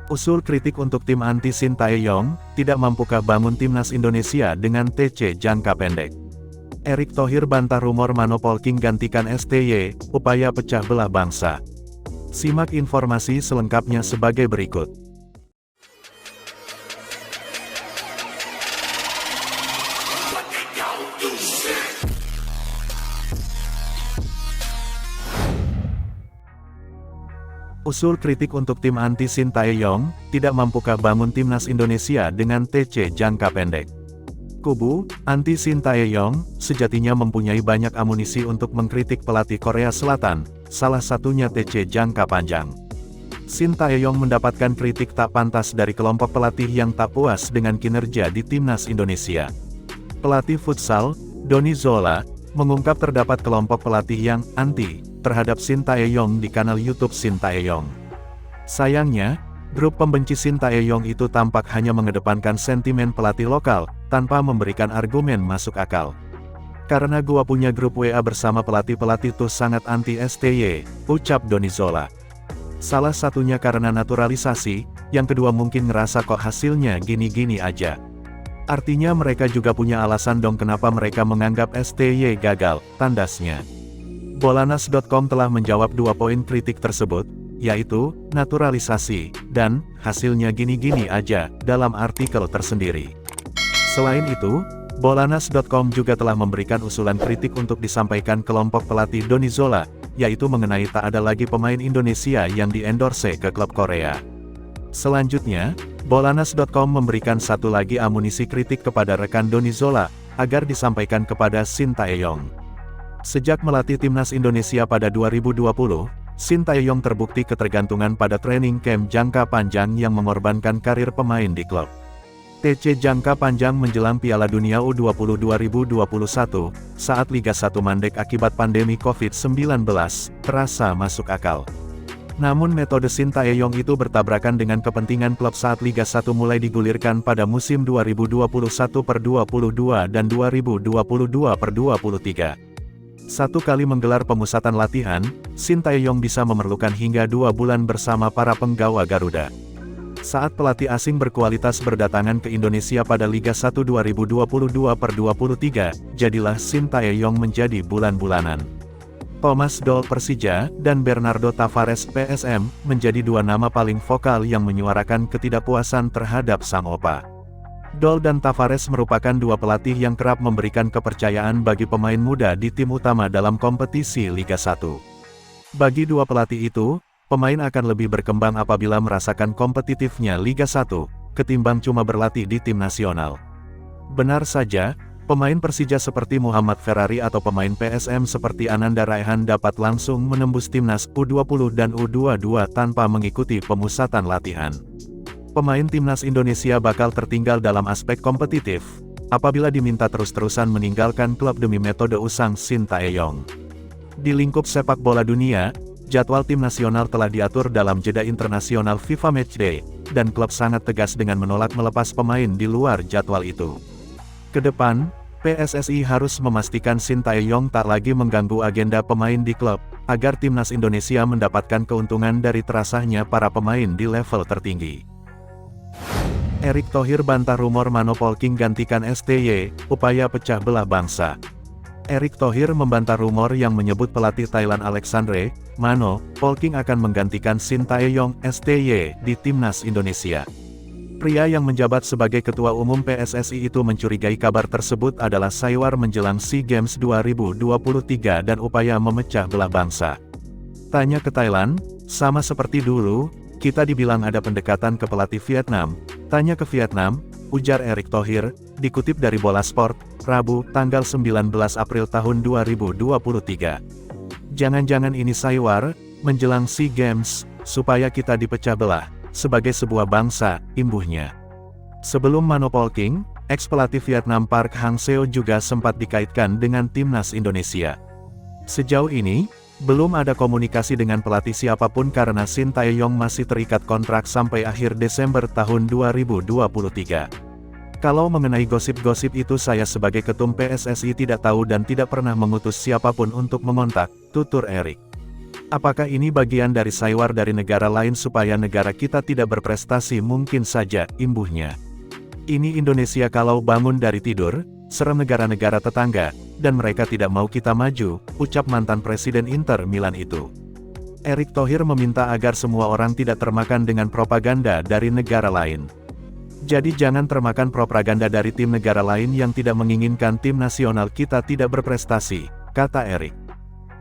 Usul kritik untuk tim anti Sintayong, tidak mampukah bangun timnas Indonesia dengan TC jangka pendek? Erick Thohir bantah rumor Mano Polking gantikan STY, upaya pecah belah bangsa. Simak informasi selengkapnya sebagai berikut. Usul kritik untuk tim anti Sintayong, tidak mampukah bangun timnas Indonesia dengan TC jangka pendek? Kubu anti Sintayong sejatinya mempunyai banyak amunisi untuk mengkritik pelatih Korea Selatan, salah satunya TC jangka panjang. Sintayong mendapatkan kritik tak pantas dari kelompok pelatih yang tak puas dengan kinerja di timnas Indonesia. Pelatih futsal, Donny Zola, mengungkap terdapat kelompok pelatih yang anti terhadap Sintayong di kanal YouTube Sintayong. Sayangnya, grup pembenci Sintayong itu tampak hanya mengedepankan sentimen pelatih lokal, tanpa memberikan argumen masuk akal. Karena gua punya grup WA bersama pelatih-pelatih tuh sangat anti STY, ucap Donny Zola. Salah satunya karena naturalisasi, yang kedua mungkin ngerasa kok hasilnya gini-gini aja. Artinya mereka juga punya alasan dong kenapa mereka menganggap STY gagal, tandasnya. Bolanas.com telah menjawab 2 poin kritik tersebut, yaitu, naturalisasi, dan, hasilnya gini-gini aja, dalam artikel tersendiri. Selain itu, Bolanas.com juga telah memberikan usulan kritik untuk disampaikan kelompok pelatih Donny Zola, yaitu mengenai tak ada lagi pemain Indonesia yang di-endorse ke klub Korea. Selanjutnya, Bolanas.com memberikan satu lagi amunisi kritik kepada rekan Donny Zola, agar disampaikan kepada Sintayong. Sejak melatih timnas Indonesia pada 2020, Sintayong terbukti ketergantungan pada training camp jangka panjang yang mengorbankan karir pemain di klub. TC jangka panjang menjelang Piala Dunia U20 2021, saat Liga 1 mandek akibat pandemi COVID-19, terasa masuk akal. Namun metode Sintayong itu bertabrakan dengan kepentingan klub saat Liga 1 mulai digulirkan pada musim 2021/22 dan 2022/23. Satu kali menggelar pemusatan latihan, Sintayong bisa memerlukan hingga 2 bulan bersama para penggawa Garuda. Saat pelatih asing berkualitas berdatangan ke Indonesia pada Liga 1 2022/23, jadilah Sintayong menjadi bulan-bulanan. Thomas Doll Persija, dan Bernardo Tavares PSM, menjadi 2 nama paling vokal yang menyuarakan ketidakpuasan terhadap sang opa. Doll dan Tavares merupakan 2 pelatih yang kerap memberikan kepercayaan bagi pemain muda di tim utama dalam kompetisi Liga 1. Bagi 2 pelatih itu, pemain akan lebih berkembang apabila merasakan kompetitifnya Liga 1, ketimbang cuma berlatih di tim nasional. Benar saja, pemain Persija seperti Muhammad Ferrari atau pemain PSM seperti Ananda Raihan dapat langsung menembus timnas U20 dan U22 tanpa mengikuti pemusatan latihan. Pemain timnas Indonesia bakal tertinggal dalam aspek kompetitif, apabila diminta terus-terusan meninggalkan klub demi metode usang Sintayong. Di lingkup sepak bola dunia, jadwal tim nasional telah diatur dalam jeda internasional FIFA Matchday, dan klub sangat tegas dengan menolak melepas pemain di luar jadwal itu. Kedepan, PSSI harus memastikan Sintayong tak lagi mengganggu agenda pemain di klub, agar timnas Indonesia mendapatkan keuntungan dari terasahnya para pemain di level tertinggi. Erick Thohir bantah rumor Mano Polking gantikan STY, upaya pecah belah bangsa. Erick Thohir membantah rumor yang menyebut pelatih Thailand Alexandre Mano Polking akan menggantikan Sintayong STY di timnas Indonesia. Pria yang menjabat sebagai ketua umum PSSI itu mencurigai kabar tersebut adalah saywar menjelang SEA Games 2023 dan upaya memecah belah bangsa. Tanya ke Thailand, sama seperti dulu, kita dibilang ada pendekatan ke pelatih Vietnam. Tanya ke Vietnam, ujar Erick Thohir, dikutip dari Bola Sport, Rabu, tanggal 19 April tahun 2023. Jangan-jangan ini saywar, menjelang SEA Games, supaya kita dipecah belah, sebagai sebuah bangsa, imbuhnya. Sebelum Mano Polking, ex-pelatih Vietnam Park Hang-seo juga sempat dikaitkan dengan timnas Indonesia. Sejauh ini, belum ada komunikasi dengan pelatih siapapun karena Sintayong masih terikat kontrak sampai akhir Desember tahun 2023. Kalau mengenai gosip-gosip itu saya sebagai ketum PSSI tidak tahu dan tidak pernah mengutus siapapun untuk mengontak, tutur Erick. Apakah ini bagian dari saywar dari negara lain supaya negara kita tidak berprestasi? Mungkin saja, imbuhnya. Ini Indonesia kalau bangun dari tidur, serem negara-negara tetangga, dan mereka tidak mau kita maju, ucap mantan Presiden Inter Milan itu. Erick Thohir meminta agar semua orang tidak termakan dengan propaganda dari negara lain. Jadi jangan termakan propaganda dari tim negara lain yang tidak menginginkan tim nasional kita tidak berprestasi, kata Erick.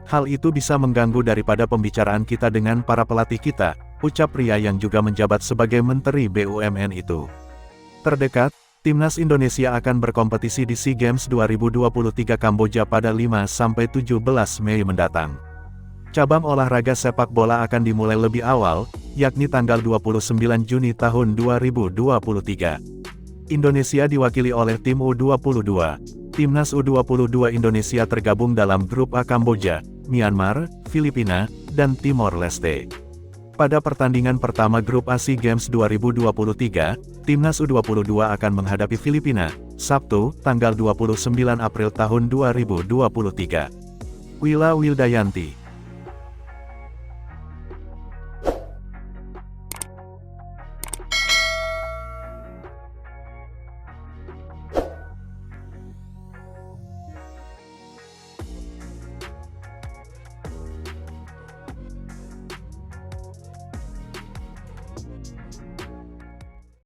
Hal itu bisa mengganggu daripada pembicaraan kita dengan para pelatih kita, ucap pria yang juga menjabat sebagai Menteri BUMN itu. Terdekat, Timnas Indonesia akan berkompetisi di SEA Games 2023 Kamboja pada 5-17 Mei mendatang. Cabang olahraga sepak bola akan dimulai lebih awal, yakni tanggal 29 Juni tahun 2023. Indonesia diwakili oleh tim U22. Timnas U22 Indonesia tergabung dalam grup A Kamboja, Myanmar, Filipina, dan Timor Leste. Pada pertandingan pertama grup A SEA Games 2023, Timnas U22 akan menghadapi Filipina, Sabtu, tanggal 29 April tahun 2023. Wila Wildayanti